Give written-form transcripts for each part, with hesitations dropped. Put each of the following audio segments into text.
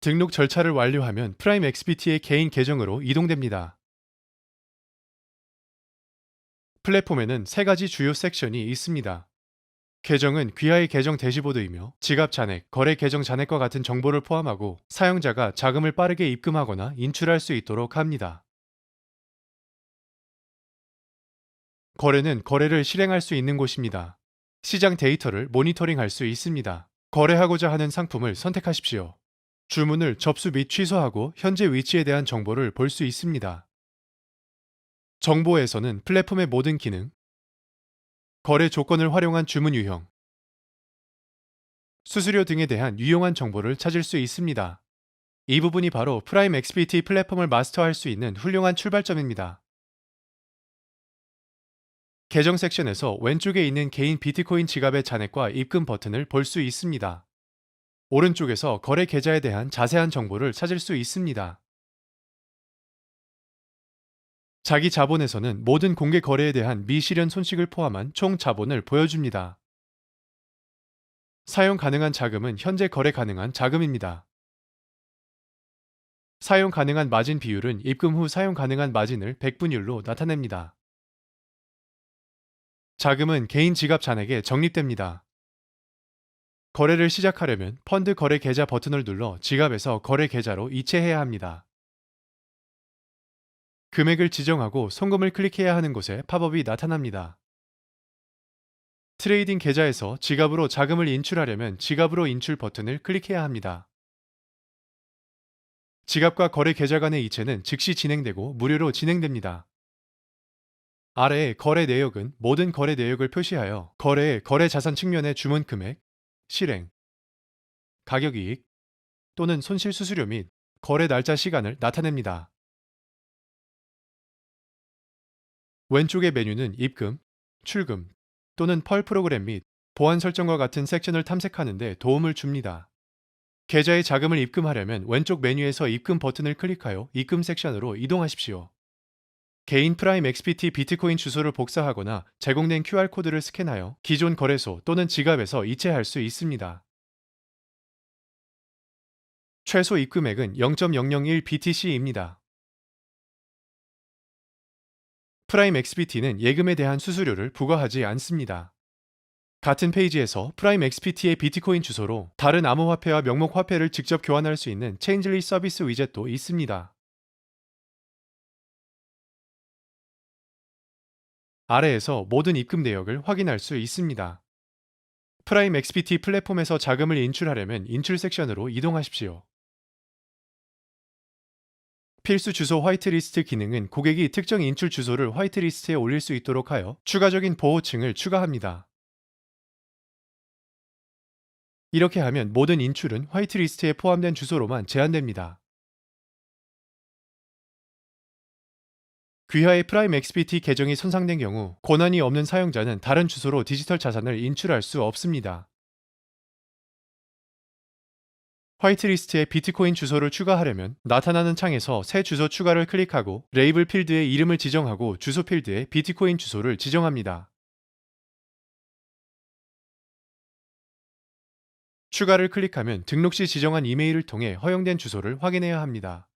등록 절차를 완료하면 프라임 XBT의 개인 계정으로 이동됩니다. 플랫폼에는 세 가지 주요 섹션이 있습니다. 계정은 귀하의 계정 대시보드이며 지갑 잔액, 거래 계정 잔액과 같은 정보를 포함하고 사용자가 자금을 빠르게 입금하거나 인출할 수 있도록 합니다. 거래는 거래를 실행할 수 있는 곳입니다. 시장 데이터를 모니터링할 수 있습니다. 거래하고자 하는 상품을 선택하십시오. 주문을 접수 및 취소하고 현재 위치에 대한 정보를 볼 수 있습니다. 정보에서는 플랫폼의 모든 기능, 거래 조건을 활용한 주문 유형, 수수료 등에 대한 유용한 정보를 찾을 수 있습니다. 이 부분이 바로 프라임 XBT 플랫폼을 마스터할 수 있는 훌륭한 출발점입니다. 계정 섹션에서 왼쪽에 있는 개인 비트코인 지갑의 잔액과 입금 버튼을 볼 수 있습니다. 오른쪽에서 거래 계좌에 대한 자세한 정보를 찾을 수 있습니다. 자기 자본에서는 모든 공개 거래에 대한 미실현 손익을 포함한 총 자본을 보여줍니다. 사용 가능한 자금은 현재 거래 가능한 자금입니다. 사용 가능한 마진 비율은 입금 후 사용 가능한 마진을 백분율로 나타냅니다. 자금은 개인 지갑 잔액에 적립됩니다. 거래를 시작하려면 펀드 거래 계좌 버튼을 눌러 지갑에서 거래 계좌로 이체해야 합니다. 금액을 지정하고 송금을 클릭해야 하는 곳에 팝업이 나타납니다. 트레이딩 계좌에서 지갑으로 자금을 인출하려면 지갑으로 인출 버튼을 클릭해야 합니다. 지갑과 거래 계좌 간의 이체는 즉시 진행되고 무료로 진행됩니다. 아래의 거래 내역은 모든 거래 내역을 표시하여 거래의 거래 자산 측면의 주문 금액, 실행, 가격 이익 또는 손실 수수료 및 거래 날짜 시간을 나타냅니다. 왼쪽의 메뉴는 입금, 출금 또는 펄 프로그램 및 보안 설정과 같은 섹션을 탐색하는 데 도움을 줍니다. 계좌에 자금을 입금하려면 왼쪽 메뉴에서 입금 버튼을 클릭하여 입금 섹션으로 이동하십시오. 개인 프라임 XBT 비트코인 주소를 복사하거나 제공된 QR코드를 스캔하여 기존 거래소 또는 지갑에서 이체할 수 있습니다. 최소 입금액은 0.001 BTC입니다. 프라임 XBT는 예금에 대한 수수료를 부과하지 않습니다. 같은 페이지에서 프라임 XBT의 비트코인 주소로 다른 암호화폐와 명목화폐를 직접 교환할 수 있는 체인즐리 서비스 위젯도 있습니다. 아래에서 모든 입금 내역을 확인할 수 있습니다. 프라임 XBT 플랫폼에서 자금을 인출하려면 인출 섹션으로 이동하십시오. 필수 주소 화이트리스트 기능은 고객이 특정 인출 주소를 화이트리스트에 올릴 수 있도록 하여 추가적인 보호층을 추가합니다. 이렇게 하면 모든 인출은 화이트리스트에 포함된 주소로만 제한됩니다. 귀하의 프라임 XBT 계정이 손상된 경우 권한이 없는 사용자는 다른 주소로 디지털 자산을 인출할 수 없습니다. 화이트리스트에 비트코인 주소를 추가하려면 나타나는 창에서 새 주소 추가를 클릭하고 레이블 필드에 이름을 지정하고 주소 필드에 비트코인 주소를 지정합니다. 추가를 클릭하면 등록 시 지정한 이메일을 통해 허용된 주소를 확인해야 합니다.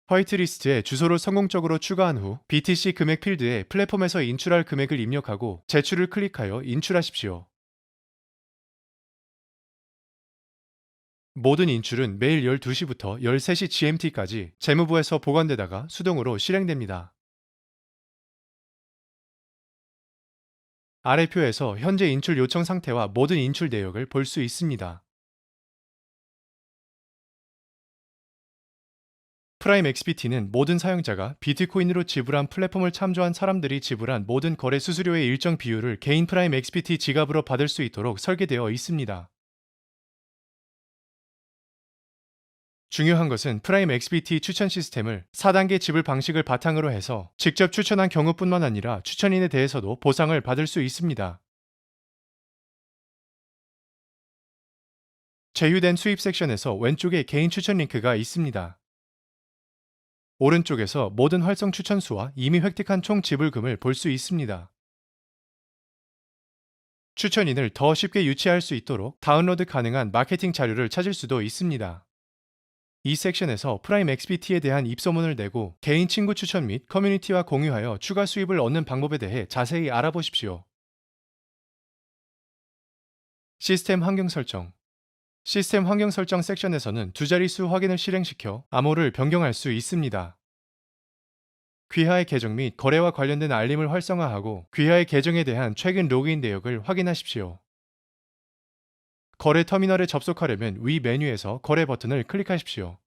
화이트리스트에 주소를 성공적으로 추가한 후 BTC 금액 필드에 플랫폼에서 인출할 금액을 입력하고 제출을 클릭하여 인출하십시오. 모든 인출은 매일 12시부터 13시 GMT까지 재무부에서 보관되다가 수동으로 실행됩니다. 아래 표에서 현재 인출 요청 상태와 모든 인출 내역을 볼 수 있습니다. 프라임 XBT는 모든 사용자가 비트코인으로 지불한 플랫폼을 참조한 사람들이 지불한 모든 거래 수수료의 일정 비율을 개인 프라임 XBT 지갑으로 받을 수 있도록 설계되어 있습니다. 중요한 것은 프라임 XBT 추천 시스템을 4단계 지불 방식을 바탕으로 해서 직접 추천한 경우뿐만 아니라 추천인에 대해서도 보상을 받을 수 있습니다. 제휴된 수입 섹션에서 왼쪽에 개인 추천 링크가 있습니다. 오른쪽에서 모든 활성 추천수와 이미 획득한 총 지불금을 볼 수 있습니다. 추천인을 더 쉽게 유치할 수 있도록 다운로드 가능한 마케팅 자료를 찾을 수도 있습니다. 이 섹션에서 프라임 XPT에 대한 입소문을 내고 개인 친구 추천 및 커뮤니티와 공유하여 추가 수입을 얻는 방법에 대해 자세히 알아보십시오. 시스템 환경 설정. 시스템 환경 설정 섹션에서는 두 자릿수 확인을 실행시켜 암호를 변경할 수 있습니다. 귀하의 계정 및 거래와 관련된 알림을 활성화하고 귀하의 계정에 대한 최근 로그인 내역을 확인하십시오. 거래 터미널에 접속하려면 위 메뉴에서 거래 버튼을 클릭하십시오.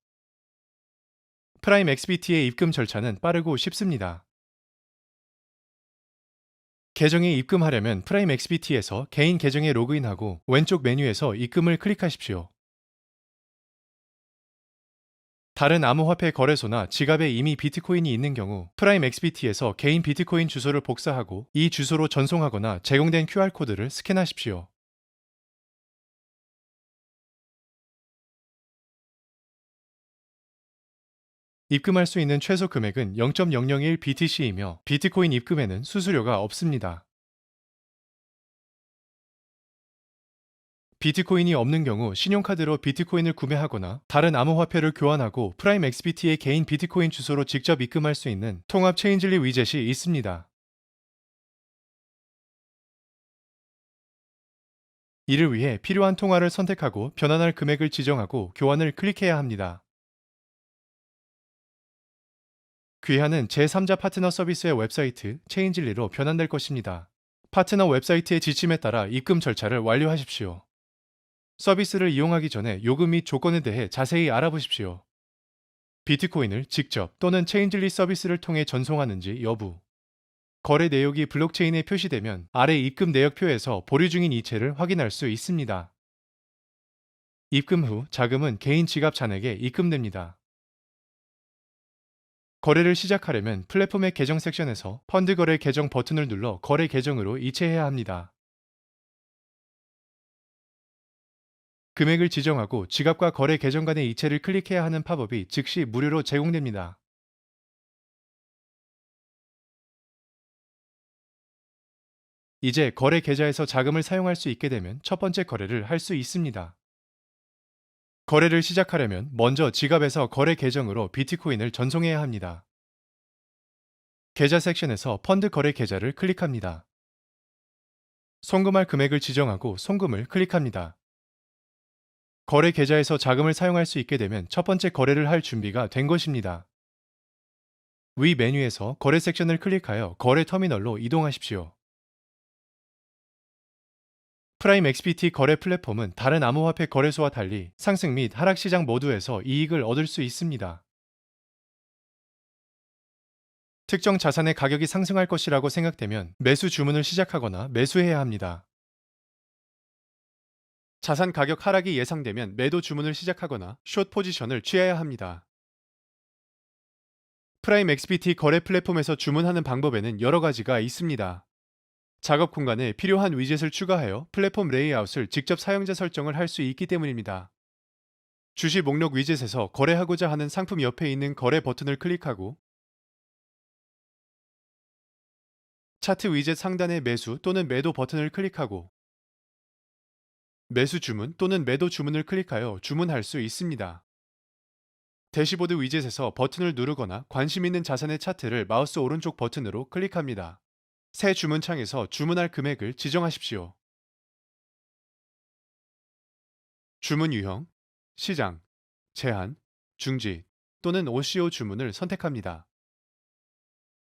프라임 XBT의 입금 절차는 빠르고 쉽습니다. 계정에 입금하려면 프라임 XBT에서 개인 계정에 로그인하고 왼쪽 메뉴에서 입금을 클릭하십시오. 다른 암호화폐 거래소나 지갑에 이미 비트코인이 있는 경우 프라임 XBT에서 개인 비트코인 주소를 복사하고 이 주소로 전송하거나 제공된 QR코드를 스캔하십시오. 입금할 수 있는 최소 금액은 0.001 BTC이며 비트코인 입금에는 수수료가 없습니다. 비트코인이 없는 경우 신용카드로 비트코인을 구매하거나 다른 암호화폐를 교환하고 프라임 XBT의 개인 비트코인 주소로 직접 입금할 수 있는 통합 체인즐리 위젯이 있습니다. 이를 위해 필요한 통화를 선택하고 변환할 금액을 지정하고 교환을 클릭해야 합니다. 귀하는 제3자 파트너 서비스의 웹사이트 체인즐리로 변환될 것입니다. 파트너 웹사이트의 지침에 따라 입금 절차를 완료하십시오. 서비스를 이용하기 전에 요금 및 조건에 대해 자세히 알아보십시오. 비트코인을 직접 또는 체인즐리 서비스를 통해 전송하는지 여부. 거래 내역이 블록체인에 표시되면 아래 입금 내역표에서 보류 중인 이체를 확인할 수 있습니다. 입금 후 자금은 개인 지갑 잔액에 입금됩니다. 거래를 시작하려면 플랫폼의 계정 섹션에서 펀드 거래 계정 버튼을 눌러 거래 계정으로 이체해야 합니다. 금액을 지정하고 지갑과 거래 계정 간의 이체를 클릭해야 하는 팝업이 즉시 무료로 제공됩니다. 이제 거래 계좌에서 자금을 사용할 수 있게 되면 첫 번째 거래를 할 수 있습니다. 거래를 시작하려면 먼저 지갑에서 거래 계정으로 비트코인을 전송해야 합니다. 계좌 섹션에서 펀드 거래 계좌를 클릭합니다. 송금할 금액을 지정하고 송금을 클릭합니다. 거래 계좌에서 자금을 사용할 수 있게 되면 첫 번째 거래를 할 준비가 된 것입니다. 위 메뉴에서 거래 섹션을 클릭하여 거래 터미널로 이동하십시오. 프라임 XBT 거래 플랫폼은 다른 암호화폐 거래소와 달리 상승 및 하락 시장 모두에서 이익을 얻을 수 있습니다. 특정 자산의 가격이 상승할 것이라고 생각되면 매수 주문을 시작하거나 매수해야 합니다. 자산 가격 하락이 예상되면 매도 주문을 시작하거나 숏 포지션을 취해야 합니다. 프라임 XBT 거래 플랫폼에서 주문하는 방법에는 여러 가지가 있습니다. 작업 공간에 필요한 위젯을 추가하여 플랫폼 레이아웃을 직접 사용자 설정을 할 수 있기 때문입니다. 주시 목록 위젯에서 거래하고자 하는 상품 옆에 있는 거래 버튼을 클릭하고 차트 위젯 상단의 매수 또는 매도 버튼을 클릭하고 매수 주문 또는 매도 주문을 클릭하여 주문할 수 있습니다. 대시보드 위젯에서 버튼을 누르거나 관심 있는 자산의 차트를 마우스 오른쪽 버튼으로 클릭합니다. 새 주문 창에서 주문할 금액을 지정하십시오. 주문 유형, 시장, 제한, 중지 또는 OCO 주문을 선택합니다.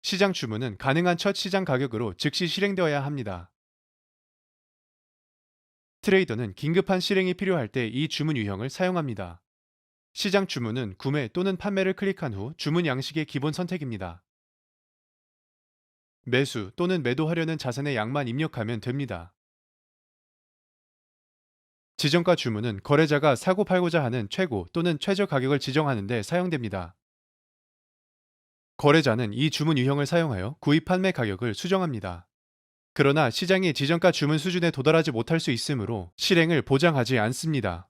시장 주문은 가능한 첫 시장 가격으로 즉시 실행되어야 합니다. 트레이더는 긴급한 실행이 필요할 때 이 주문 유형을 사용합니다. 시장 주문은 구매 또는 판매를 클릭한 후 주문 양식의 기본 선택입니다. 매수 또는 매도하려는 자산의 양만 입력하면 됩니다. 지정가 주문은 거래자가 사고 팔고자 하는 최고 또는 최저 가격을 지정하는 데 사용됩니다. 거래자는 이 주문 유형을 사용하여 구입 판매 가격을 수정합니다. 그러나 시장이 지정가 주문 수준에 도달하지 못할 수 있으므로 실행을 보장하지 않습니다.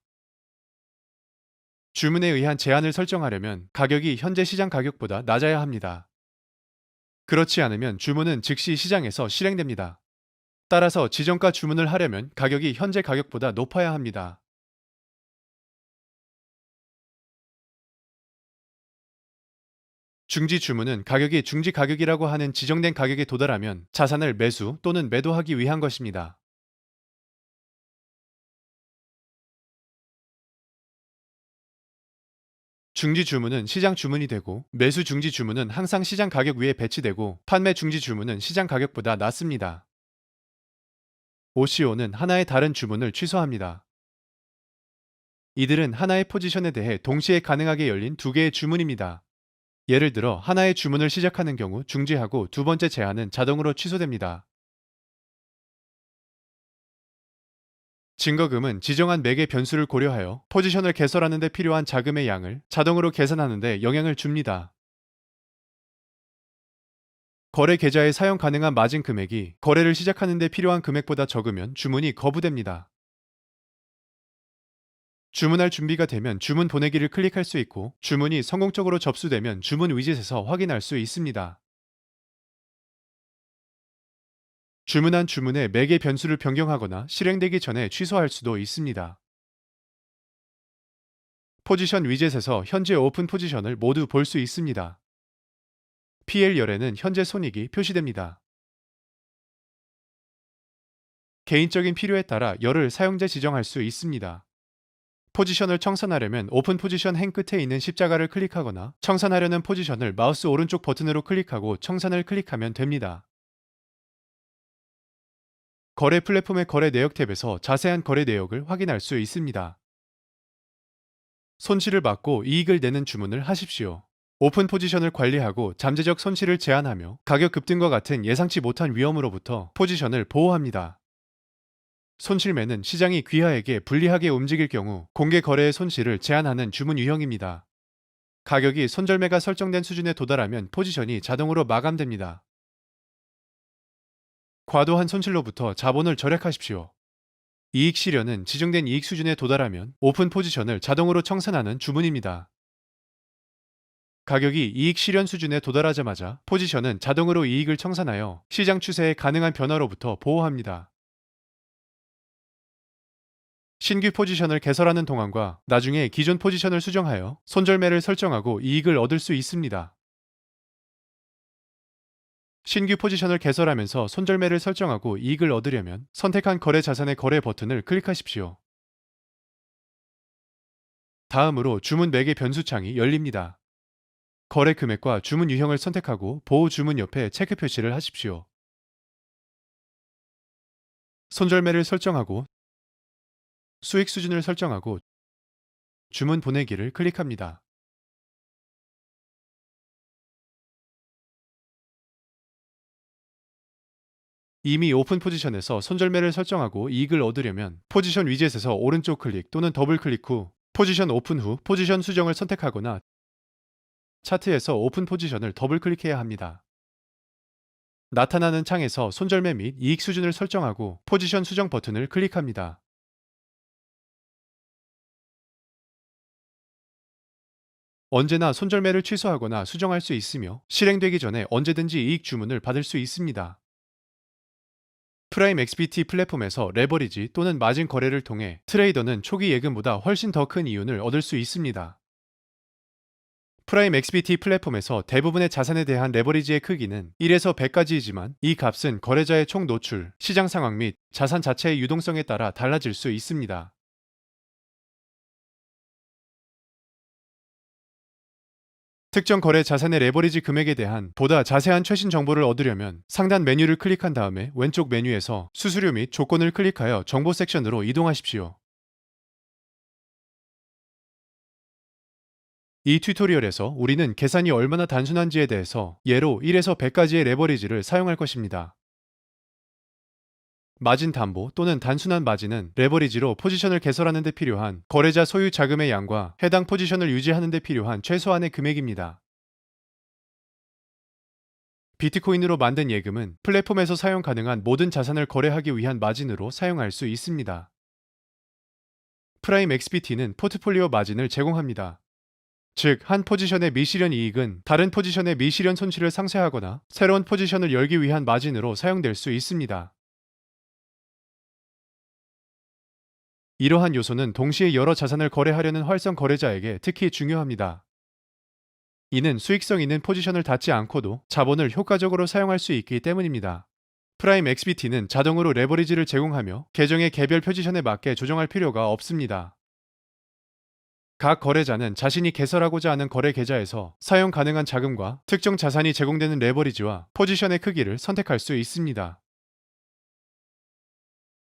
주문에 의한 제한을 설정하려면 가격이 현재 시장 가격보다 낮아야 합니다. 그렇지 않으면 주문은 즉시 시장에서 실행됩니다. 따라서 지정가 주문을 하려면 가격이 현재 가격보다 높아야 합니다. 중지 주문은 가격이 중지 가격이라고 하는 지정된 가격에 도달하면 자산을 매수 또는 매도하기 위한 것입니다. 중지 주문은 시장 주문이 되고, 매수 중지 주문은 항상 시장 가격 위에 배치되고, 판매 중지 주문은 시장 가격보다 낮습니다. OCO는 하나의 다른 주문을 취소합니다. 이들은 하나의 포지션에 대해 동시에 가능하게 열린 두 개의 주문입니다. 예를 들어 하나의 주문을 시작하는 경우 중지하고 두 번째 제한은 자동으로 취소됩니다. 증거금은 지정한 매개 변수를 고려하여 포지션을 개설하는 데 필요한 자금의 양을 자동으로 계산하는 데 영향을 줍니다. 거래 계좌에 사용 가능한 마진 금액이 거래를 시작하는 데 필요한 금액보다 적으면 주문이 거부됩니다. 주문할 준비가 되면 주문 보내기를 클릭할 수 있고, 주문이 성공적으로 접수되면 주문 위젯에서 확인할 수 있습니다. 주문한 주문의 매개 변수를 변경하거나 실행되기 전에 취소할 수도 있습니다. 포지션 위젯에서 현재 오픈 포지션을 모두 볼 수 있습니다. PL열에는 현재 손익이 표시됩니다. 개인적인 필요에 따라 열을 사용자 지정할 수 있습니다. 포지션을 청산하려면 오픈 포지션 행 끝에 있는 십자가를 클릭하거나, 청산하려는 포지션을 마우스 오른쪽 버튼으로 클릭하고 청산을 클릭하면 됩니다. 거래 플랫폼의 거래 내역 탭에서 자세한 거래 내역을 확인할 수 있습니다. 손실을 막고 이익을 내는 주문을 하십시오. 오픈 포지션을 관리하고 잠재적 손실을 제한하며 가격 급등과 같은 예상치 못한 위험으로부터 포지션을 보호합니다. 손실매는 시장이 귀하에게 불리하게 움직일 경우 공개 거래의 손실을 제한하는 주문 유형입니다. 가격이 손절매가 설정된 수준에 도달하면 포지션이 자동으로 마감됩니다. 과도한 손실로부터 자본을 절약하십시오. 이익 실현은 지정된 이익 수준에 도달하면 오픈 포지션을 자동으로 청산하는 주문입니다. 가격이 이익 실현 수준에 도달하자마자 포지션은 자동으로 이익을 청산하여 시장 추세의 가능한 변화로부터 보호합니다. 신규 포지션을 개설하는 동안과 나중에 기존 포지션을 수정하여 손절매를 설정하고 이익을 얻을 수 있습니다. 신규 포지션을 개설하면서 손절매를 설정하고 이익을 얻으려면 선택한 거래 자산의 거래 버튼을 클릭하십시오. 다음으로 주문 매개 변수 창이 열립니다. 거래 금액과 주문 유형을 선택하고 보호 주문 옆에 체크 표시를 하십시오. 손절매를 설정하고 수익 수준을 설정하고 주문 보내기를 클릭합니다. 이미 오픈 포지션에서 손절매를 설정하고 이익을 얻으려면 포지션 위젯에서 오른쪽 클릭 또는 더블 클릭 후 포지션 오픈 후 포지션 수정을 선택하거나 차트에서 오픈 포지션을 더블 클릭해야 합니다. 나타나는 창에서 손절매 및 이익 수준을 설정하고 포지션 수정 버튼을 클릭합니다. 언제나 손절매를 취소하거나 수정할 수 있으며 실행되기 전에 언제든지 이익 주문을 받을 수 있습니다. 프라임 XBT 플랫폼에서 레버리지 또는 마진 거래를 통해 트레이더는 초기 예금보다 훨씬 더 큰 이윤을 얻을 수 있습니다. 프라임 XBT 플랫폼에서 대부분의 자산에 대한 레버리지의 크기는 1에서 100까지이지만 이 값은 거래자의 총 노출, 시장 상황 및 자산 자체의 유동성에 따라 달라질 수 있습니다. 특정 거래 자산의 레버리지 금액에 대한 보다 자세한 최신 정보를 얻으려면 상단 메뉴를 클릭한 다음에 왼쪽 메뉴에서 수수료 및 조건을 클릭하여 정보 섹션으로 이동하십시오. 이 튜토리얼에서 우리는 계산이 얼마나 단순한지에 대해서 예로 1에서 100까지의 레버리지를 사용할 것입니다. 마진 담보 또는 단순한 마진은 레버리지로 포지션을 개설하는 데 필요한 거래자 소유 자금의 양과 해당 포지션을 유지하는 데 필요한 최소한의 금액입니다. 비트코인으로 만든 예금은 플랫폼에서 사용 가능한 모든 자산을 거래하기 위한 마진으로 사용할 수 있습니다. 프라임 XBT는 포트폴리오 마진을 제공합니다. 즉, 한 포지션의 미실현 이익은 다른 포지션의 미실현 손실을 상쇄하거나 새로운 포지션을 열기 위한 마진으로 사용될 수 있습니다. 이러한 요소는 동시에 여러 자산을 거래하려는 활성 거래자에게 특히 중요합니다. 이는 수익성 있는 포지션을 닫지 않고도 자본을 효과적으로 사용할 수 있기 때문입니다. 프라임 XBT는 자동으로 레버리지를 제공하며 계정의 개별 포지션에 맞게 조정할 필요가 없습니다. 각 거래자는 자신이 개설하고자 하는 거래 계좌에서 사용 가능한 자금과 특정 자산이 제공되는 레버리지와 포지션의 크기를 선택할 수 있습니다.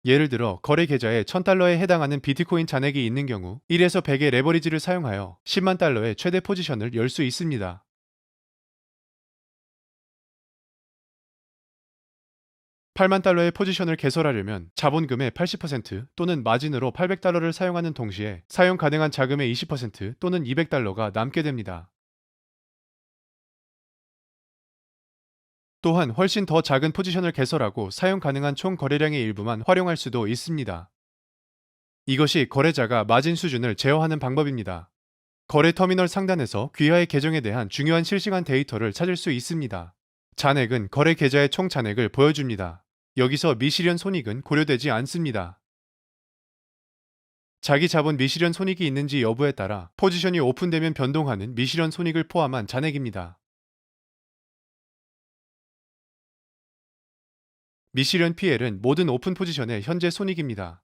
예를 들어 거래 계좌에 $1000에 해당하는 비트코인 잔액이 있는 경우 1에서 100의 레버리지를 사용하여 10만 달러의 최대 포지션을 열 수 있습니다. $80,000의 포지션을 개설하려면 자본금의 80% 또는 마진으로 $800를 사용하는 동시에 사용 가능한 자금의 20% 또는 $200가 남게 됩니다. 또한 훨씬 더 작은 포지션을 개설하고 사용 가능한 총 거래량의 일부만 활용할 수도 있습니다. 이것이 거래자가 마진 수준을 제어하는 방법입니다. 거래 터미널 상단에서 귀하의 계정에 대한 중요한 실시간 데이터를 찾을 수 있습니다. 잔액은 거래 계좌의 총 잔액을 보여줍니다. 여기서 미실현 손익은 고려되지 않습니다. 자기 자본 미실현 손익이 있는지 여부에 따라 포지션이 오픈되면 변동하는 미실현 손익을 포함한 잔액입니다. 미실현 PL은 모든 오픈 포지션의 현재 손익입니다.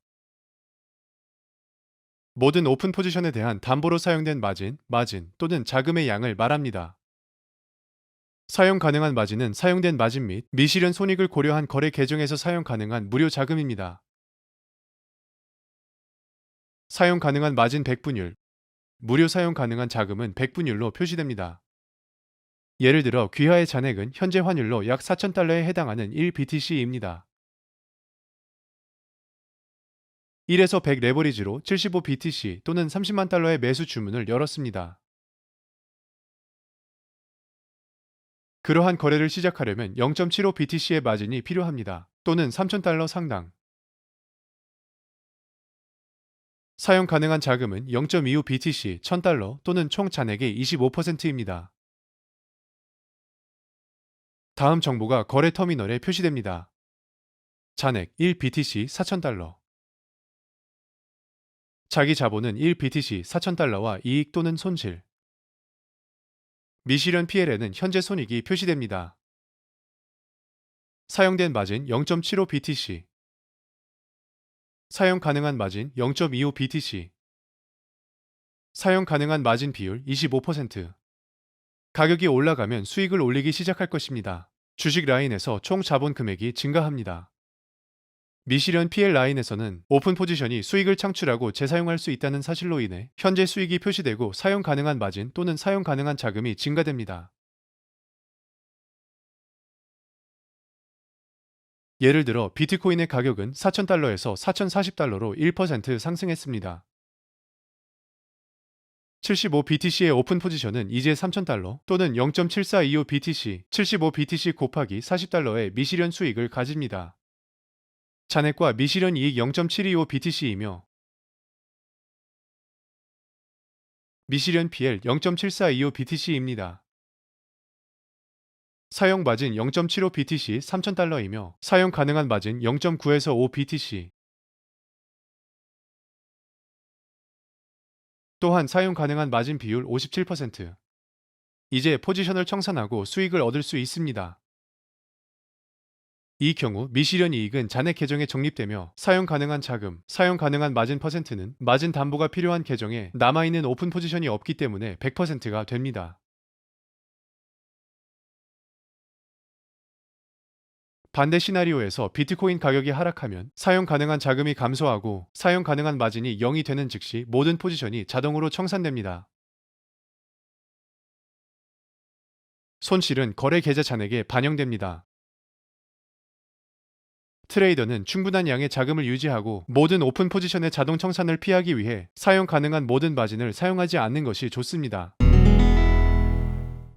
모든 오픈 포지션에 대한 담보로 사용된 마진 또는 자금의 양을 말합니다. 사용 가능한 마진은 사용된 마진 및 미실현 손익을 고려한 거래 계정에서 사용 가능한 무료 자금입니다. 사용 가능한 마진 100분율, 무료 사용 가능한 자금은 100분율로 표시됩니다. 예를 들어 귀하의 잔액은 현재 환율로 약 $4,000에 해당하는 1BTC입니다. 1에서 100 레버리지로 75BTC 또는 30만 달러의 매수 주문을 열었습니다. 그러한 거래를 시작하려면 0.75BTC의 마진이 필요합니다. 또는 $3,000 상당. 사용 가능한 자금은 0.25BTC $1,000 또는 총 잔액의 25%입니다. 다음 정보가 거래 터미널에 표시됩니다. 잔액 1BTC $4,000. 자기 자본은 1BTC $4,000와 이익 또는 손실. 미실현 PL에는 현재 손익이 표시됩니다. 사용된 마진 0.75BTC. 사용 가능한 마진 0.25BTC. 사용 가능한 마진 비율 25%. 가격이 올라가면 수익을 올리기 시작할 것입니다. 주식 라인에서 총 자본 금액이 증가합니다. 미실현 PL 라인에서는 오픈 포지션이 수익을 창출하고 재사용할 수 있다는 사실로 인해 현재 수익이 표시되고 사용 가능한 마진 또는 사용 가능한 자금이 증가됩니다. 예를 들어 비트코인의 가격은 $4,000에서 $4,040로 1% 상승했습니다. 75BTC의 오픈 포지션은 이제 $3,000 또는 0.7425BTC, 75BTC 곱하기 $40의 미실현 수익을 가집니다. 잔액과 미실현 이익 0.725BTC이며 미실현 PL 0.7425BTC입니다. 사용 마진 0.75BTC $3,000이며 사용 가능한 마진 0.9에서 5BTC. 또한 사용 가능한 마진 비율 57%. 이제 포지션을 청산하고 수익을 얻을 수 있습니다. 이 경우 미실현 이익은 잔액 계정에 적립되며 사용 가능한 자금, 사용 가능한 마진 퍼센트는 마진 담보가 필요한 계정에 남아있는 오픈 포지션이 없기 때문에 100%가 됩니다. 반대 시나리오에서 비트코인 가격이 하락하면 사용 가능한 자금이 감소하고 사용 가능한 마진이 0이 되는 즉시 모든 포지션이 자동으로 청산됩니다. 손실은 거래 계좌 잔액에 반영됩니다. 트레이더는 충분한 양의 자금을 유지하고 모든 오픈 포지션의 자동 청산을 피하기 위해 사용 가능한 모든 마진을 사용하지 않는 것이 좋습니다.